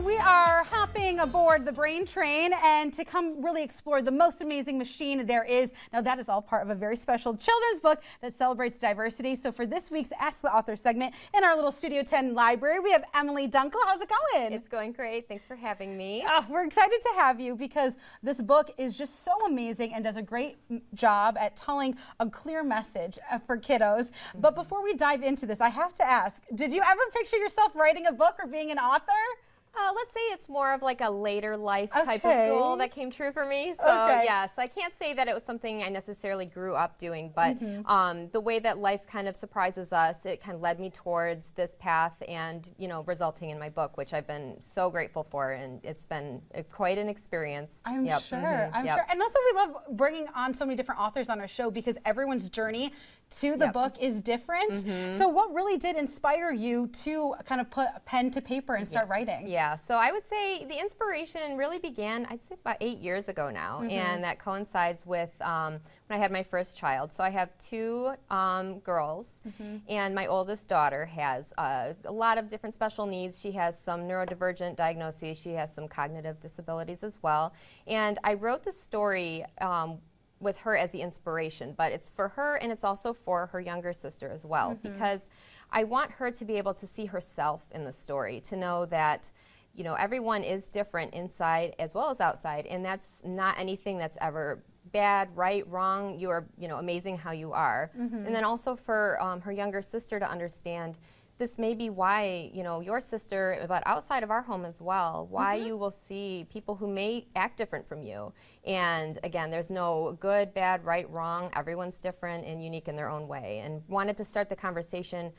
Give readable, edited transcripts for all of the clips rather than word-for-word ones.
we are hopping aboard the brain train and to come really explore the most amazing machine there is. Now that is all part of a very special children's book that celebrates diversity. So for this week's Ask the Author segment in our little Studio 10 library, we have Emily Dunckle. How's it going? It's going great. Thanks for having me. We're excited to have you because this book is just so amazing and does a great job at telling a clear message for kiddos. But before we dive into this, I have to ask, did you ever picture yourself writing a book or being an author? Let's say it's more of like a later life type of goal that came true for me. So yes, I can't say that it was something I necessarily grew up doing, but the way that life kind of surprises us, it kind of led me towards this path and, you know, resulting in my book, which I've been so grateful for, and it's been quite an experience. I'm sure. I'm sure. And also we love bringing on so many different authors on our show because everyone's journey to the book is different. So what really did inspire you to kind of put pen to paper and start writing? Yeah, so I would say the inspiration really began, I'd say about 8 years ago now, and that coincides with when I had my first child. So I have two girls, and my oldest daughter has a lot of different special needs. She has some neurodivergent diagnoses, she has some cognitive disabilities as well, and I wrote this story with her as the inspiration, but it's for her and it's also for her younger sister as well, because I want her to be able to see herself in the story, to know that, you know, everyone is different inside as well as outside, and that's not anything that's ever bad, right, wrong. You are, you know, amazing how you are. And then also for her younger sister to understand this may be why, you know, your sister, but outside of our home as well, why you will see people who may act different from you. And again, there's no good, bad, right, wrong. Everyone's different and unique in their own way. And wanted to start the conversation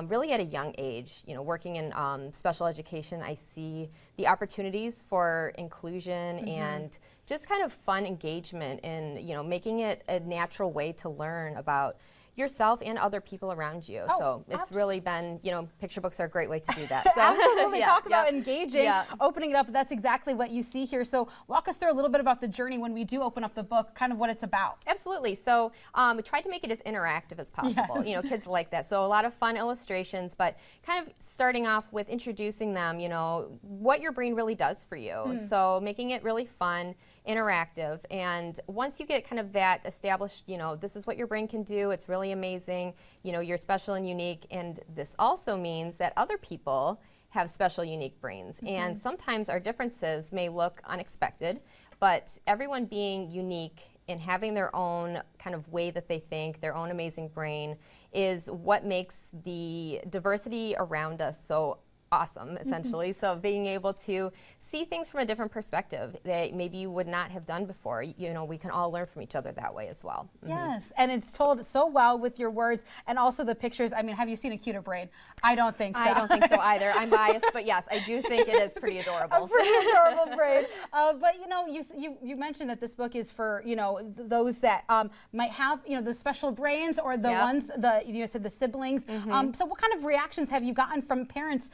really at a young age. You know, working in special education, I see the opportunities for inclusion and just kind of fun engagement and, you know, making it a natural way to learn about yourself and other people around you. So it's really been, you know, picture books are a great way to do that. So absolutely. Talk about engaging, opening it up. That's exactly what you see here. So walk us through a little bit about the journey when we do open up the book, kind of what it's about. Absolutely. So we tried to make it as interactive as possible. You know, kids like that. So a lot of fun illustrations, but kind of starting off with introducing them, you know, what your brain really does for you. So making it really fun, interactive, and once you get kind of that established, you know, this is what your brain can do, it's really amazing, you know, you're special and unique, and this also means that other people have special, unique brains, and sometimes our differences may look unexpected, but everyone being unique and having their own kind of way that they think, their own amazing brain, is what makes the diversity around us so awesome, essentially. So being able to see things from a different perspective that maybe you would not have done before, you know, we can all learn from each other that way as well. Yes, and it's told so well with your words and also the pictures. I mean, have you seen a cuter brain? I don't think so. I don't think so either. I'm biased, but yes, I do think it is pretty adorable. A pretty adorable brain. But you know, you mentioned that this book is for, you know, those that might have, you know, the special brains or the ones, you said the siblings. So what kind of reactions have you gotten from parents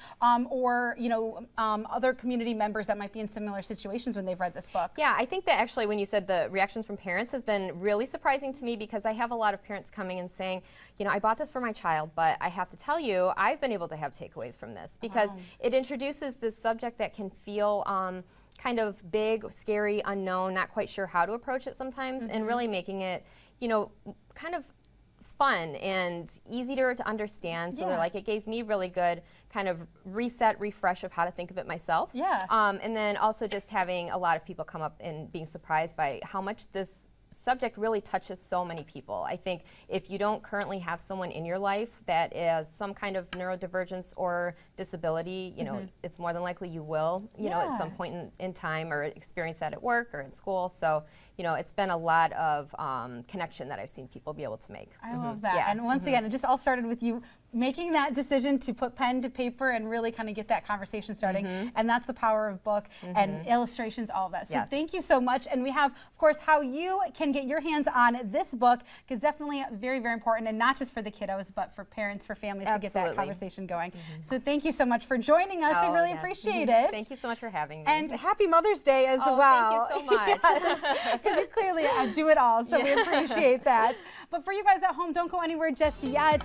or, you know, other community members that might be in similar situations when they've read this book? Yeah, I think that actually when you said the reactions from parents has been really surprising to me, because I have a lot of parents coming and saying, you know, I bought this for my child, but I have to tell you, I've been able to have takeaways from this, because it introduces this subject that can feel kind of big, scary, unknown, not quite sure how to approach it sometimes, and really making it, you know, kind of fun and easy to understand. So they're like, it gave me really good kind of reset, refresh of how to think of it myself. And then also just having a lot of people come up and being surprised by how much this subject really touches so many people. I think if you don't currently have someone in your life that has some kind of neurodivergence or disability, you know, it's more than likely you will, you know, at some point in time, or experience that at work or in school. So, you know, it's been a lot of connection that I've seen people be able to make. I love that. And once again, it just all started with you making that decision to put pen to paper and really kind of get that conversation starting. And that's the power of book and illustrations, all of that. So thank you so much. And we have, of course, how you can get your hands on this book, because definitely very, very important, and not just for the kiddos, but for parents, for families to get that conversation going. So thank you so much for joining us. We really appreciate it. Thank you so much for having me. And happy Mother's Day as well. Thank you so much. Because you clearly do it all, so we appreciate that. But for you guys at home, don't go anywhere just yet.